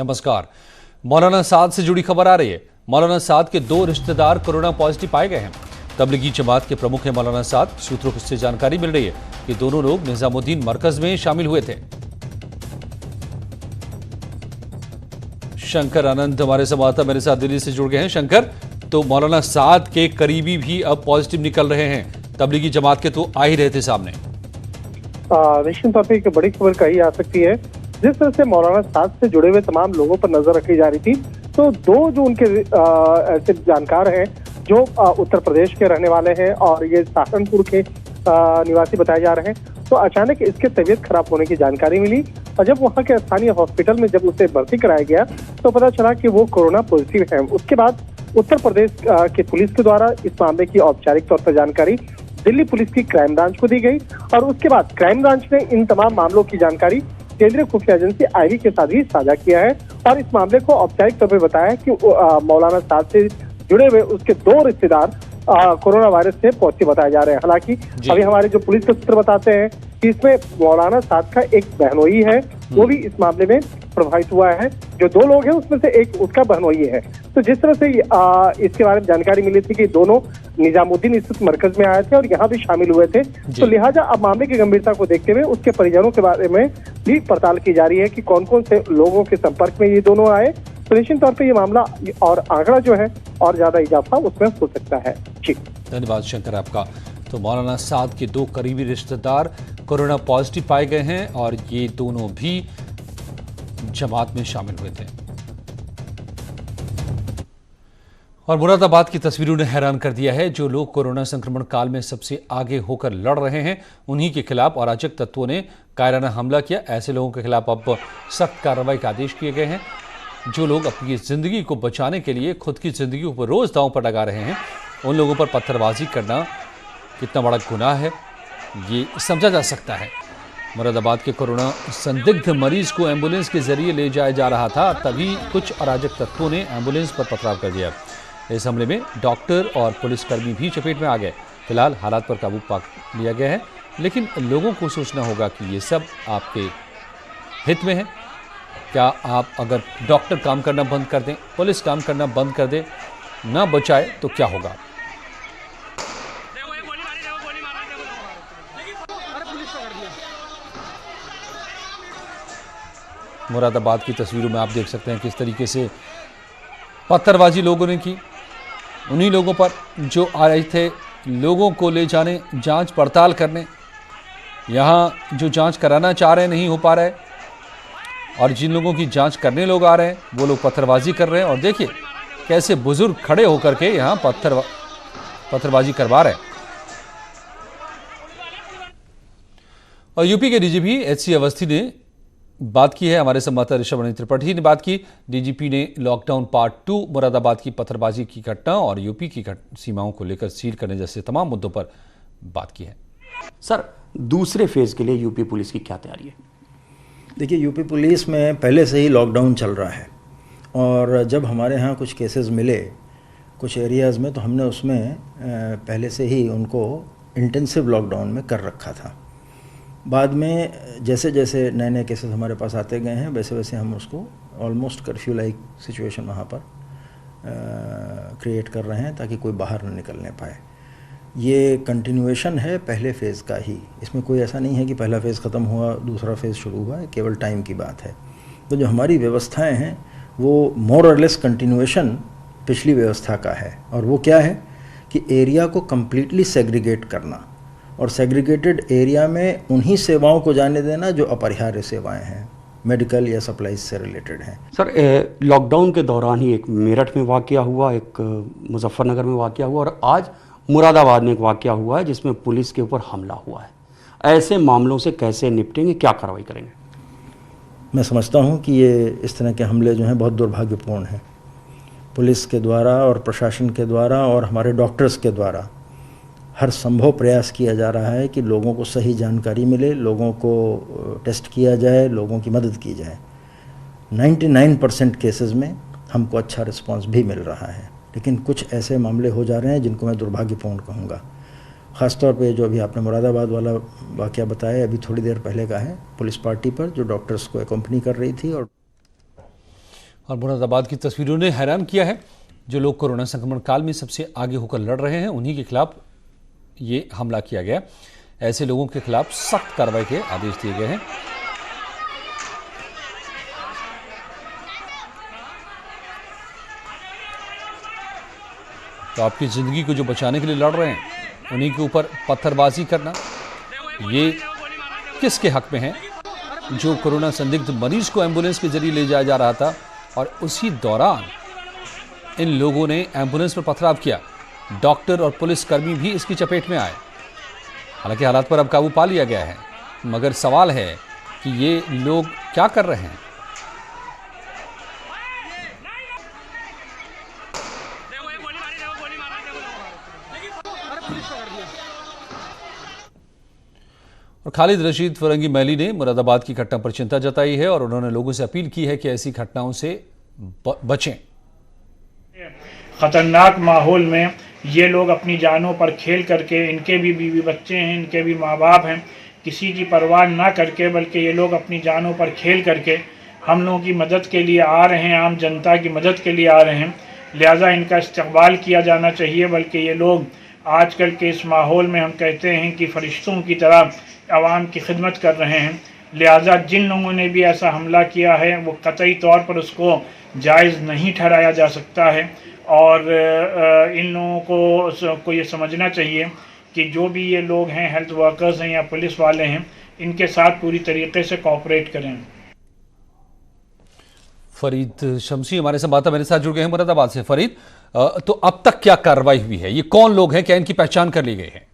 नमस्कार। मौलाना साद से जुड़ी खबर आ रही है। मौलाना साद के 2 रिश्तेदार कोरोना पॉजिटिव पाए गए हैं। तबलीगी जमात के प्रमुख हैं मौलाना साद। सूत्रों से जानकारी मिल रही है कि दोनों लोग निजामुद्दीन मरकज में शामिल हुए थे। शंकर आनंद हमारे संवाददाता मेरे साथ दिल्ली से जुड़ गए हैं। शंकर, तो मौलाना साद के करीबी भी अब पॉजिटिव निकल रहे हैं। तबलीगी जमात के तो आ ही रहे थे सामने। निश्चित तौर पर एक बड़ी खबर कही जा सकती है। जिस तरह से मौलाना साद से जुड़े हुए तमाम लोगों पर नजर रखी जा रही थी, तो 2 जो उनके ऐसे जानकार हैं जो उत्तर प्रदेश के रहने वाले हैं और ये सहारनपुर के निवासी बताए जा रहे हैं, तो अचानक इसके तबीयत खराब होने की जानकारी मिली और जब वहां के स्थानीय हॉस्पिटल में जब उसे भर्ती कराया गया तो पता चला कि वो कोरोना पॉजिटिव है। उसके बाद उत्तर प्रदेश की पुलिस के द्वारा इस मामले की औपचारिक तौर पर जानकारी दिल्ली पुलिस की क्राइम ब्रांच को दी गई और उसके बाद क्राइम ब्रांच ने इन तमाम मामलों की जानकारी केंद्रीय खुफिया एजेंसी आईबी के साथ भी साझा किया है और इस मामले को औपचारिक तौर पर बताया कि मौलाना साद से जुड़े हुए उसके 2 रिश्तेदार कोरोना वायरस से पॉजिटिव बताए जा रहे हैं। हालांकि अभी हमारे जो पुलिस के सूत्र बताते हैं कि इसमें मौलाना साद का एक बहनोई है, वो भी इस मामले में प्रभावित हुआ है। जो 2 लोग हैं उसमें से एक उसका बहनोई है। तो जिस तरह से इसके बारे में जानकारी मिली थी कि दोनों निजामुद्दीन स्थित मरकज में आए थे और यहाँ भी शामिल हुए थे, तो लिहाजा अब मामले की गंभीरता को देखते हुए उसके परिजनों के बारे में भी पड़ताल की जा रही है कि कौन कौन से लोगों के संपर्क में ये दोनों आए। तो निश्चित तौर पर ये मामला और आंकड़ा जो है और ज्यादा इजाफा उसमें हो सकता है। जी धन्यवाद शंकर आपका। तो मौलाना साद के 2 करीबी रिश्तेदार कोरोना पॉजिटिव पाए गए हैं और ये दोनों भी जमात में शामिल हुए थे। और मुरादाबाद की तस्वीरों ने हैरान कर दिया है। जो लोग कोरोना संक्रमण काल में सबसे आगे होकर लड़ रहे हैं, उन्हीं के खिलाफ अराजक तत्वों ने कायराना हमला किया। ऐसे लोगों के खिलाफ अब सख्त कार्रवाई के आदेश किए गए हैं। जो लोग अपनी जिंदगी को बचाने के लिए खुद की जिंदगी को रोज दांव पर लगा रहे हैं, उन लोगों पर पत्थरबाजी करना कितना बड़ा गुनाह है, ये समझा जा सकता है। मुरादाबाद के कोरोना संदिग्ध मरीज को एम्बुलेंस के जरिए ले जाया जा रहा था, तभी कुछ अराजक तत्वों ने एम्बुलेंस पर पथराव कर दिया। इस हमले में डॉक्टर और पुलिसकर्मी भी चपेट में आ गए। फिलहाल हालात पर काबू पा लिया गया है, लेकिन लोगों को सोचना होगा कि ये सब आपके हित में है। क्या आप अगर डॉक्टर काम करना बंद कर दें, पुलिस काम करना बंद कर दे, ना बचाए तो क्या होगा? मुरादाबाद की तस्वीरों में आप देख सकते हैं किस तरीके से पत्थरबाजी लोगों ने की। उन्हीं लोगों पर जो आ रहे थे लोगों को ले जाने, जांच पड़ताल करने। यहाँ जो जांच कराना चाह रहे हैं नहीं हो पा रहा है और जिन लोगों की जांच करने लोग आ रहे हैं वो लोग पत्थरबाजी कर रहे हैं। और देखिए कैसे बुजुर्ग खड़े होकर के यहाँ पत्थरबाजी करवा रहे हैं। और यूपी के डीजीपी एचसी अवस्थी ने बात की है। हमारे संवाददाता ऋषभ त्रिपाठी ने बात की। डीजीपी ने लॉकडाउन पार्ट 2, मुरादाबाद की पत्थरबाजी की घटना और यूपी की सीमाओं को लेकर सील करने जैसे तमाम मुद्दों पर बात की है। सर, दूसरे फेज के लिए यूपी पुलिस की क्या तैयारी है? देखिए, यूपी पुलिस में पहले से ही लॉकडाउन चल रहा है और जब हमारे यहाँ कुछ केसेस मिले कुछ एरियाज़ में, तो हमने उसमें पहले से ही उनको इंटेंसिव लॉकडाउन में कर रखा था। बाद में जैसे जैसे नए नए केसेस हमारे पास आते गए हैं, वैसे वैसे हम उसको ऑलमोस्ट कर्फ्यू लाइक सिचुएशन वहाँ पर क्रिएट कर रहे हैं ताकि कोई बाहर न निकलने पाए। ये कंटिन्यूएशन है पहले फ़ेज़ का ही। इसमें कोई ऐसा नहीं है कि पहला फ़ेज़ ख़त्म हुआ दूसरा फ़ेज़ शुरू हुआ है, केवल टाइम की बात है। तो जो हमारी व्यवस्थाएं हैं वो मोर और लेस कंटिन्यूएशन पिछली व्यवस्था का है। और वो क्या है कि एरिया को कम्प्लीटली सेग्रीगेट करना और सेग्रीगेटेड एरिया में उन्हीं सेवाओं को जाने देना जो अपरिहार्य सेवाएं हैं, मेडिकल या सप्लाईज से रिलेटेड हैं। सर, लॉकडाउन के दौरान ही एक मेरठ में वाकया हुआ, एक मुजफ्फरनगर में वाकया हुआ और आज मुरादाबाद में एक वाकया हुआ है जिसमें पुलिस के ऊपर हमला हुआ है। ऐसे मामलों से कैसे निपटेंगे, क्या कार्रवाई करेंगे? मैं समझता हूं कि ये इस तरह के हमले जो हैं बहुत दुर्भाग्यपूर्ण हैं। पुलिस के द्वारा और प्रशासन के द्वारा और हमारे डॉक्टर्स के द्वारा हर संभव प्रयास किया जा रहा है कि लोगों को सही जानकारी मिले, लोगों को टेस्ट किया जाए, लोगों की मदद की जाए। 99% केसेस में हमको अच्छा रिस्पांस भी मिल रहा है, लेकिन कुछ ऐसे मामले हो जा रहे हैं जिनको मैं दुर्भाग्यपूर्ण कहूँगा। ख़ासतौर पे जो अभी आपने मुरादाबाद वाला वाक़या बताया, अभी थोड़ी देर पहले का है, पुलिस पार्टी पर जो डॉक्टर्स को एकम्पनी कर रही थी और और मुरादाबाद की तस्वीरों ने हैरान किया है। जो लोग कोरोना संक्रमण काल में सबसे आगे होकर लड़ रहे हैं, उन्हीं के खिलाफ ये हमला किया गया। ऐसे लोगों के खिलाफ सख्त कार्रवाई के आदेश दिए गए हैं। तो आपकी जिंदगी को जो बचाने के लिए लड़ रहे हैं, उन्हीं के ऊपर पत्थरबाजी करना, ये किसके हक में है? जो कोरोना संदिग्ध मरीज को एम्बुलेंस के जरिए ले जाया जा रहा था और उसी दौरान इन लोगों ने एम्बुलेंस पर पथराव किया। डॉक्टर और पुलिसकर्मी भी इसकी चपेट में आए। हालांकि हालात पर अब काबू पा लिया गया है, मगर सवाल है कि ये लोग क्या कर रहे हैं। और खालिद रशीद फरंगी मैली ने मुरादाबाद की घटना पर चिंता जताई है और उन्होंने लोगों से अपील की है कि ऐसी घटनाओं से बचें। खतरनाक माहौल में ये लोग अपनी जानों पर खेल करके, इनके भी बीवी बच्चे हैं, इनके भी माँ बाप हैं, किसी की परवाह ना करके, बल्कि ये लोग अपनी जानों पर खेल करके हम लोगों की मदद के लिए आ रहे हैं, आम जनता की मदद के लिए आ रहे हैं। लिहाजा इनका इस्तकबाल किया जाना चाहिए। बल्कि ये लोग आजकल के इस माहौल में हम कहते हैं कि फरिश्तों की तरह आवाम की खिदमत कर रहे हैं। लिहाजा जिन लोगों ने भी ऐसा हमला किया है, वो कतई तौर पर उसको जायज़ नहीं ठहराया जा सकता है। और इन लोगों को ये समझना चाहिए कि जो भी ये लोग हैं, हेल्थ वर्कर्स हैं या पुलिस वाले हैं, इनके साथ पूरी तरीके से कोऑपरेट करें। फरीद शमसी हमारे संवाददाता मेरे साथ जुड़ गए हैं मुरादाबाद से। फरीद, तो अब तक क्या कार्रवाई हुई है? ये कौन लोग हैं? क्या इनकी पहचान कर ली गई है?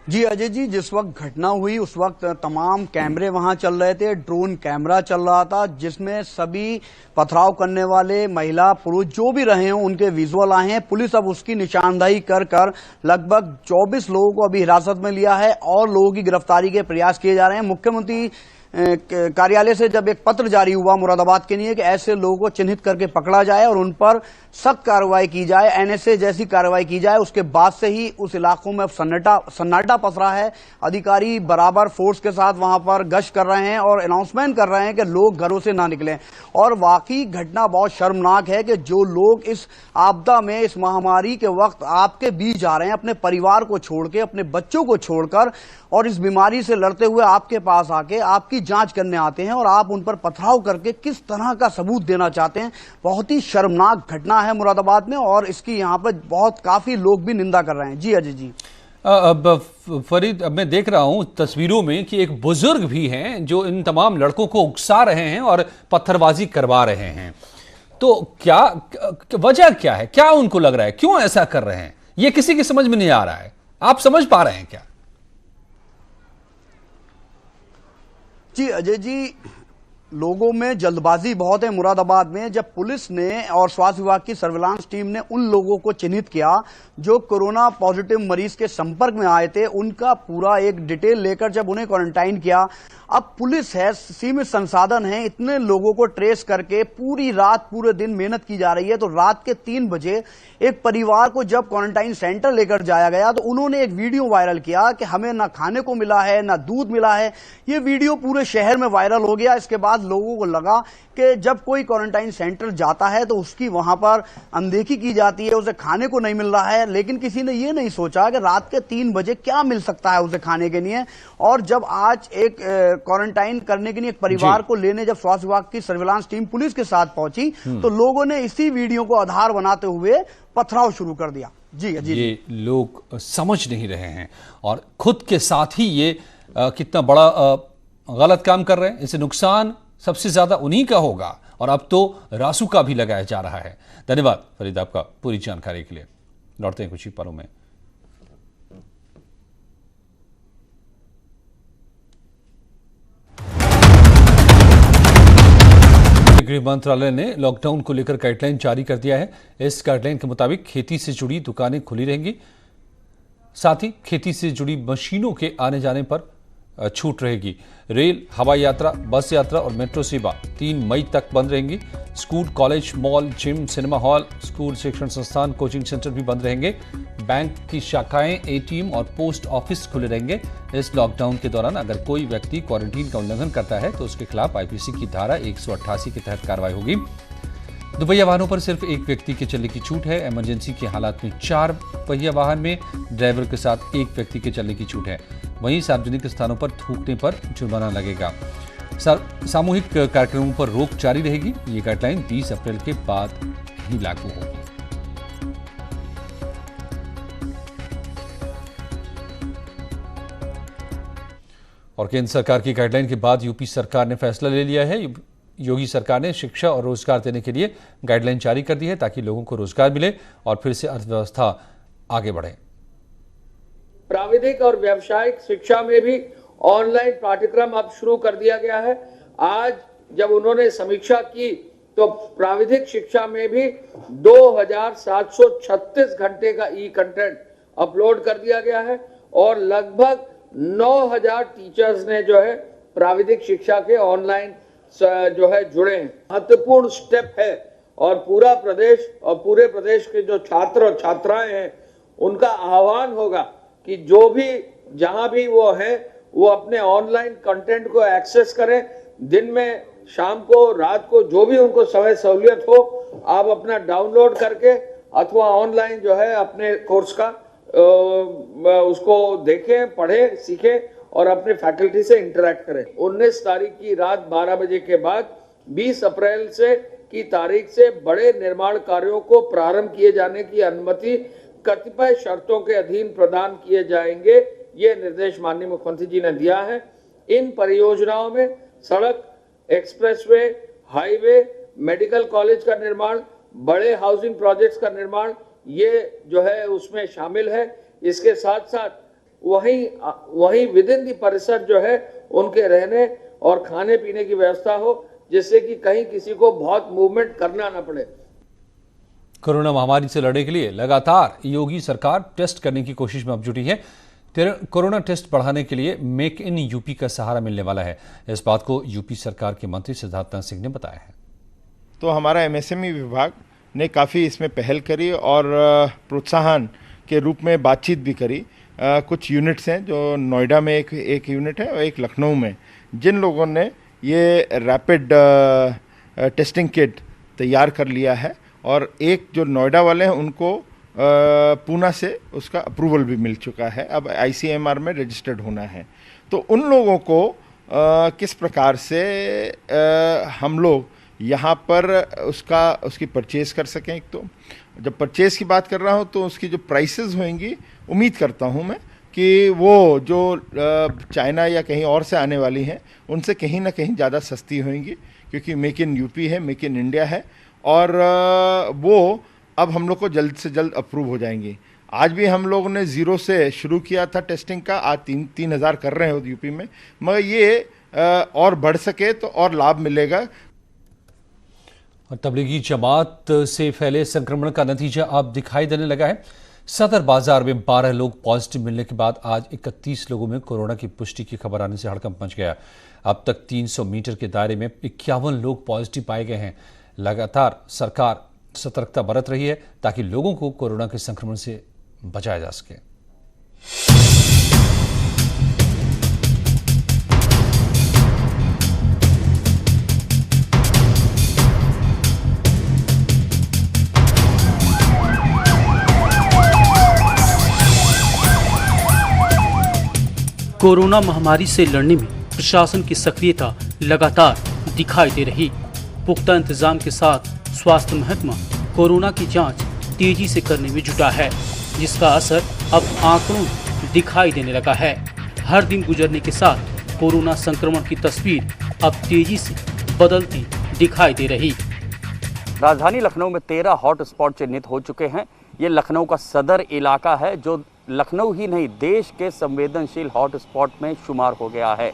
जी अजय जी, जिस वक्त घटना हुई उस वक्त तमाम कैमरे वहां चल रहे थे, ड्रोन कैमरा चल रहा था, जिसमें सभी पथराव करने वाले महिला पुरुष जो भी रहे हों उनके विजुअल आए हैं। पुलिस अब उसकी निशानदाही कर लगभग 24 लोगों को अभी हिरासत में लिया है और लोगों की गिरफ्तारी के प्रयास किए जा रहे हैं। मुख्यमंत्री कार्यालय से जब एक पत्र जारी हुआ मुरादाबाद के लिए कि ऐसे लोगों को चिन्हित करके पकड़ा जाए और उन पर सख्त कार्रवाई की जाए, एनएसए जैसी कार्रवाई की जाए, उसके बाद से ही उस इलाकों में सन्नाटा पसरा है। अधिकारी बराबर फोर्स के साथ वहां पर गश्त कर रहे हैं और अनाउंसमेंट कर रहे हैं कि लोग घरों से ना निकलें। और वाकई घटना बहुत शर्मनाक है कि जो लोग इस आपदा में, इस महामारी के वक्त आपके बीच आ रहे हैं, अपने परिवार को छोड़ के, अपने बच्चों को छोड़कर, और इस बीमारी से लड़ते हुए आपके पास आके आपकी जांच करने आते हैं और आप उन पर पथराव करके किस तरह का सबूत देना चाहते हैं। बहुत ही शर्मनाक घटना है मुरादाबाद में और इसकी यहाँ पर काफी लोग भी निंदा कर रहे हैं। जी अजय जी। अब फरीद, अब मैं देख रहा हूं तस्वीरों में कि एक बुजुर्ग भी हैं जो इन तमाम लड़कों को उकसा रहे हैं और पत्थरबाजी करवा रहे हैं। तो क्या वजह क्या है? क्या उनको लग रहा है? क्यों ऐसा कर रहे हैं? ये किसी की समझ में नहीं आ रहा है। आप समझ पा रहे हैं क्या? जी अजय जी, लोगों में जल्दबाजी बहुत है मुरादाबाद में। जब पुलिस ने और स्वास्थ्य विभाग की सर्विलांस टीम ने उन लोगों को चिन्हित किया जो कोरोना पॉजिटिव मरीज के संपर्क में आए थे, उनका पूरा एक डिटेल लेकर जब उन्हें क्वारंटाइन किया, अब पुलिस है, सीमित संसाधन है, इतने लोगों को ट्रेस करके पूरी रात पूरे दिन मेहनत की जा रही है। तो रात के 3 बजे एक परिवार को जब क्वारंटाइन सेंटर लेकर जाया गया तो उन्होंने एक वीडियो वायरल किया कि हमें ना खाने को मिला है, ना दूध मिला है। ये वीडियो पूरे शहर में वायरल हो गया। इसके बाद लोगों को लगा कि जब कोई क्वारंटाइन सेंटर जाता है तो उसकी वहां पर अनदेखी की जाती है, उसे खाने को नहीं मिल रहा है। लेकिन किसी ने यह नहीं सोचा कि रात के 3 बजे क्या मिल सकता है उसे खाने के लिए। और जब आज एक क्वारंटाइन करने के लिए एक परिवार को लेने जब स्वास्थ्य विभाग की सर्विलांस टीम पुलिस के साथ पहुंची तो लोगों ने इसी वीडियो को आधार बनाते हुए पथराव शुरू कर दिया। जी जी, ये लोग समझ नहीं रहे हैं और खुद के साथ ही ये कितना बड़ा गलत काम कर रहे हैं। इससे नुकसान सबसे ज्यादा उन्हीं का होगा और अब तो रासू का भी लगाया जा रहा है। धन्यवाद फरीद आपका पूरी जानकारी के लिए। लौटते हैं कुछ ही पलों में। गृह मंत्रालय ने लॉकडाउन को लेकर गाइडलाइन जारी कर दिया है। इस गाइडलाइन के मुताबिक खेती से जुड़ी दुकानें खुली रहेंगी, साथ ही खेती से जुड़ी मशीनों के आने जाने पर छूट रहेगी। रेल, हवाई यात्रा, बस यात्रा और मेट्रो सेवा 3 मई तक बंद रहेंगी। School, college, mall, gym, cinema hall, school शिक्षण संस्थान, कोचिंग सेंटर भी बंद रहेंगे। बैंक की शाखाएं, एटीएम और पोस्ट ऑफिस खुले रहेंगे। इस लॉकडाउन के दौरान अगर कोई व्यक्ति क्वारंटीन का उल्लंघन करता है तो उसके खिलाफ आईपीसी की धारा 188 के तहत कार्रवाई होगी। दुपहिया वाहनों पर सिर्फ एक व्यक्ति के चलने की छूट है। इमरजेंसी के हालात में 4 पहिया वाहन में ड्राइवर के साथ एक व्यक्ति के चलने की छूट है। वहीं सार्वजनिक स्थानों पर थूकने पर जुर्माना लगेगा। सामूहिक कार्यक्रमों पर रोक जारी रहेगी। ये गाइडलाइन 20 अप्रैल के बाद ही लागू होगी। और केंद्र सरकार की गाइडलाइन के बाद यूपी सरकार ने फैसला ले लिया है। योगी सरकार ने शिक्षा और रोजगार देने के लिए गाइडलाइन जारी कर दी है ताकि लोगों को रोजगार मिले और फिर से अर्थव्यवस्था आगे बढ़े। प्राविधिक और व्यावसायिक शिक्षा में भी ऑनलाइन पाठ्यक्रम अब शुरू कर दिया गया है। आज जब उन्होंने समीक्षा की तो प्राविधिक शिक्षा में भी 2736 घंटे का ई कंटेंट अपलोड कर दिया गया है और लगभग 9000 टीचर्स ने जो है प्राविधिक शिक्षा के ऑनलाइन जो है जुड़े हैं। महत्वपूर्ण स्टेप है और पूरा प्रदेश और पूरे प्रदेश के जो छात्र और छात्राएं हैं उनका आह्वान होगा कि जो भी जहां भी वो हैं वो अपने ऑनलाइन कंटेंट को एक्सेस करें। दिन में, शाम को, रात को, जो भी उनको समय सहूलियत हो, आप अपना डाउनलोड करके अथवा ऑनलाइन जो है अपने कोर्स का उसको देखें, पढ़ें, सीखें और अपने फैकल्टी से इंटरेक्ट करें। 19 तारीख की रात 12 बजे के बाद 20 अप्रैल की तारीख से बड़े निर्माण कार्यों को प्रारंभ किए जाने की अनुमति कतिपय शर्तों के अधीन प्रदान किए जाएंगे। ये निर्देश माननीय मुख्यमंत्री जी ने दिया है। इन परियोजनाओं में सड़क, एक्सप्रेसवे, हाईवे, मेडिकल कॉलेज का निर्माण, बड़े हाउसिंग प्रोजेक्ट्स का निर्माण, ये जो है उसमें शामिल है। इसके साथ साथ वहीं विद इन दी परिसर जो है उनके रहने और खाने पीने की व्यवस्था हो, जिससे कि कहीं किसी को बहुत मूवमेंट करना ना पड़े। कोरोना महामारी से लड़ने के लिए लगातार योगी सरकार टेस्ट करने की कोशिश में अब जुटी है। कोरोना टेस्ट बढ़ाने के लिए मेक इन यूपी का सहारा मिलने वाला है। इस बात को यूपी सरकार के मंत्री सिद्धार्थनाथ सिंह ने बताया है। तो हमारा एमएसएमई विभाग ने काफ़ी इसमें पहल करी और प्रोत्साहन के रूप में बातचीत भी करी। कुछ यूनिट्स हैं जो नोएडा में एक यूनिट है और एक लखनऊ में, जिन लोगों ने ये रैपिड टेस्टिंग किट तैयार कर लिया है और एक जो नोएडा वाले हैं उनको पूना से उसका अप्रूवल भी मिल चुका है। अब आईसीएमआर में रजिस्टर्ड होना है। तो उन लोगों को किस प्रकार से हम लोग यहाँ पर उसकी परचेज़ कर सकें। एक तो जब परचेज़ की बात कर रहा हूँ तो उसकी जो प्राइसेस होंगी, उम्मीद करता हूँ मैं कि वो जो चाइना या कहीं और से आने वाली हैं उनसे कहीं ना कहीं ज़्यादा सस्ती होंगी, क्योंकि मेक इन यूपी है, मेक इन इंडिया है और वो अब हम लोग को जल्द से जल्द अप्रूव हो जाएंगी। आज भी हम लोगों ने 0 से शुरू किया था टेस्टिंग का, आज 3,000 कर रहे हैं यूपी में, मगर ये और बढ़ सके तो और लाभ मिलेगा। और तबलीगी जमात से फैले संक्रमण का नतीजा अब दिखाई देने लगा है। सदर बाजार में 12 लोग पॉजिटिव मिलने के बाद आज 31 लोगों में कोरोना की पुष्टि की खबर आने से हड़कंप मच गया। अब तक 300 मीटर के दायरे में 51 लोग पॉजिटिव पाए गए हैं। लगातार सरकार सतर्कता बरत रही है ताकि लोगों को कोरोना के संक्रमण से बचाया जा सके। कोरोना महामारी से लड़ने में प्रशासन की सक्रियता लगातार दिखाई दे रही। पुख्ता इंतजाम के साथ स्वास्थ्य महकमा कोरोना की जांच तेजी से करने में जुटा है, जिसका असर अब आंकड़ों में दिखाई देने लगा है। हर दिन गुजरने के साथ कोरोना संक्रमण की तस्वीर अब तेजी से बदलती दिखाई दे रही। राजधानी लखनऊ में 13 हॉटस्पॉट चिन्हित हो चुके हैं। ये लखनऊ का सदर इलाका है जो लखनऊ ही नहीं देश के संवेदनशील हॉटस्पॉट में शुमार हो गया है।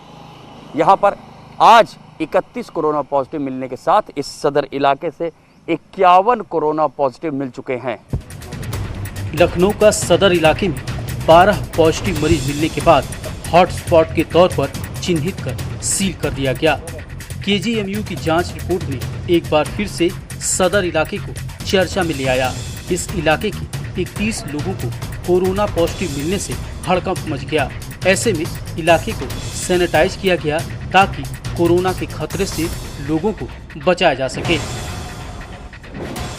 यहाँ पर आज 31 कोरोना पॉजिटिव मिलने के साथ इस सदर इलाके से 51 कोरोना पॉजिटिव मिल चुके हैं। लखनऊ का सदर इलाके में 12 पॉजिटिव मरीज मिलने के बाद हॉटस्पॉट के तौर पर चिन्हित कर सील कर दिया गया। केजीएमयू की जांच रिपोर्ट में एक बार फिर से सदर इलाके को चर्चा में ले आया। इस इलाके के 31 लोगों को कोरोना पॉजिटिव मिलने से हड़कंप मच गया। ऐसे में इलाके को सैनिटाइज किया गया ताकि कोरोना के खतरे से लोगों को बचाया जा सके।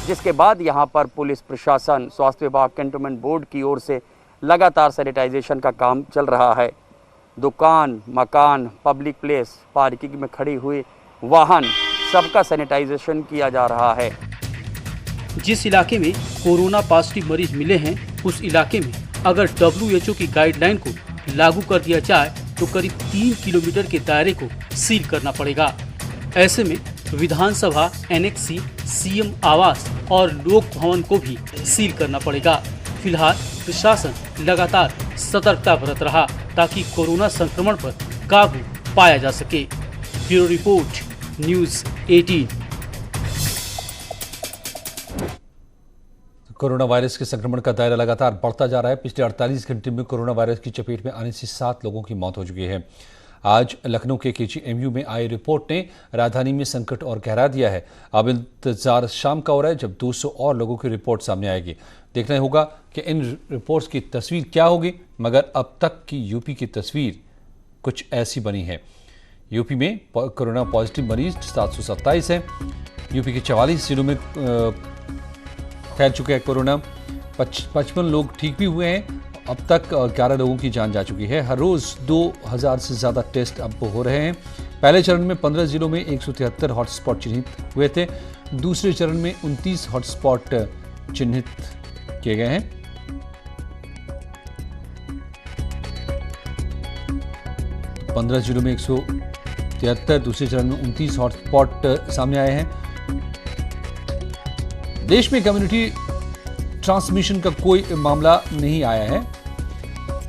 जिसके बाद यहाँ पर पुलिस प्रशासन, स्वास्थ्य विभाग, कैंटोनमेंट बोर्ड की ओर से लगातार सैनिटाइजेशन का काम चल रहा है। दुकान, मकान, पब्लिक प्लेस, पार्किंग में खड़ी हुई वाहन, सबका सैनिटाइजेशन किया जा रहा है। जिस इलाके में कोरोना पॉजिटिव मरीज मिले हैं, उस इलाके में अगर WHO की गाइडलाइन को लागू कर दिया जाए तो करीब 3 किलोमीटर के दायरे को सील करना पड़ेगा। ऐसे में विधानसभा, एनेक्सी, सीएम आवास और लोक भवन को भी सील करना पड़ेगा। फिलहाल प्रशासन लगातार सतर्कता बरत रहा ताकि कोरोना संक्रमण पर काबू पाया जा सके। Bureau report, news 18। Corona virus के संक्रमण का दायरा लगातार बढ़ता जा रहा है। पिछले 48 घंटे में कोरोना वायरस की चपेट में आने से 7 लोगों की मौत हो चुकी है। आज लखनऊ के केजीएमयू में आई रिपोर्ट ने राजधानी में संकट और गहरा दिया है। अब इंतजार शाम का हो रहा है जब 200 और लोगों की रिपोर्ट सामने आएगी। देखना होगा कि इन रिपोर्ट्स की तस्वीर क्या होगी, मगर अब तक की यूपी की तस्वीर कुछ ऐसी बनी है। यूपी में कोरोना पॉजिटिव मरीज 727 हैं। यूपी के 44 जिलों में फैल चुका है कोरोना। 55 लोग ठीक भी हुए हैं। अब तक 11 लोगों की जान जा चुकी है। हर रोज 2000 से ज्यादा टेस्ट अब हो रहे हैं। पहले चरण में 15 जिलों में 173 हॉटस्पॉट चिन्हित हुए थे। दूसरे चरण में 29 हॉटस्पॉट चिन्हित किए गए हैं। तो 15 जिलों में 173, दूसरे चरण में 29 हॉटस्पॉट सामने आए हैं। देश में कम्युनिटी ट्रांसमिशन का कोई मामला नहीं आया है।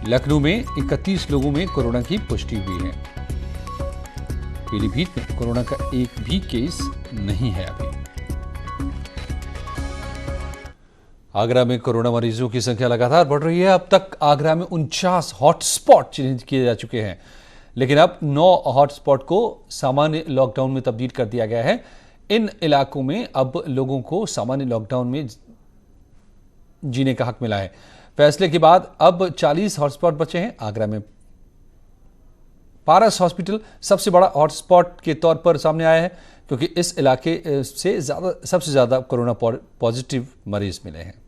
लखनऊ में 31 लोगों में कोरोना की पुष्टि हुई है। पीलीभीत में कोरोना का एक भी केस नहीं है अभी। आगरा में कोरोना मरीजों की संख्या लगातार बढ़ रही है। अब तक आगरा में 49 हॉटस्पॉट चिन्हित किए जा चुके हैं, लेकिन अब 9 हॉटस्पॉट को सामान्य लॉकडाउन में तब्दील कर दिया गया है। इन इलाकों में अब लोगों को सामान्य लॉकडाउन में जीने का हक मिला है। फैसले के बाद अब 40 हॉटस्पॉट बचे हैं। आगरा में पारस हॉस्पिटल सबसे बड़ा हॉटस्पॉट के तौर पर सामने आया है, क्योंकि इस इलाके से सबसे ज्यादा कोरोना पॉजिटिव मरीज मिले हैं।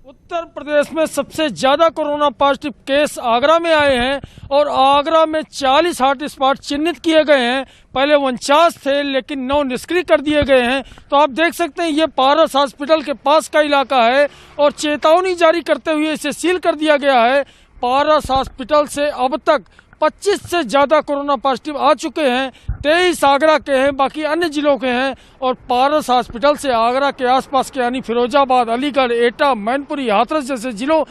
उत्तर प्रदेश में सबसे ज्यादा कोरोना पॉजिटिव केस आगरा में आए हैं और आगरा में 40 हॉटस्पॉट चिन्हित किए गए हैं। पहले 49 थे, लेकिन 9 निष्क्रिय कर दिए गए हैं। तो आप देख सकते हैं ये पारस हॉस्पिटल के पास का इलाका है और चेतावनी जारी करते हुए इसे सील कर दिया गया है। पारस हॉस्पिटल से अब तक 25 से ज़्यादा कोरोना पॉजिटिव आ चुके हैं। 23 आगरा के हैं, बाकी अन्य जिलों के हैं। और पारस हॉस्पिटल से आगरा के आसपास के यानी फिरोजाबाद, अलीगढ़, एटा, मैनपुरी, हाथरस जैसे जिलों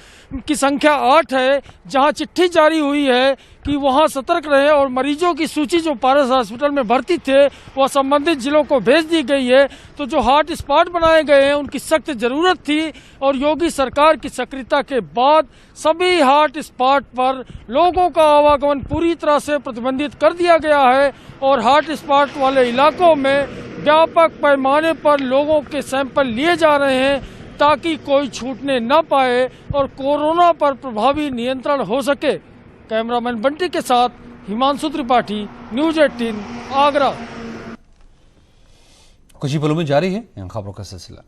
की संख्या 8 है, जहां चिट्ठी जारी हुई है कि वहां सतर्क रहे और मरीजों की सूची जो पारस हॉस्पिटल में भर्ती थे वह संबंधित जिलों को भेज दी गई है। तो जो हॉट स्पॉट बनाए गए हैं उनकी सख्त जरूरत थी और योगी सरकार की सक्रियता के बाद सभी हॉट स्पॉट पर लोगों का आवागमन पूरी तरह से प्रतिबंधित कर दिया गया है और हॉट स्पॉट वाले इलाकों में व्यापक पैमाने पर लोगों के सैंपल लिए जा रहे हैं ताकि कोई छूटने न पाए और कोरोना पर प्रभावी नियंत्रण हो सके। कैमरामैन बंटी के साथ हिमांशु त्रिपाठी, न्यूज़ 18 आगरा। कुछ ही पलों में जारी है खबरों का सिलसिला।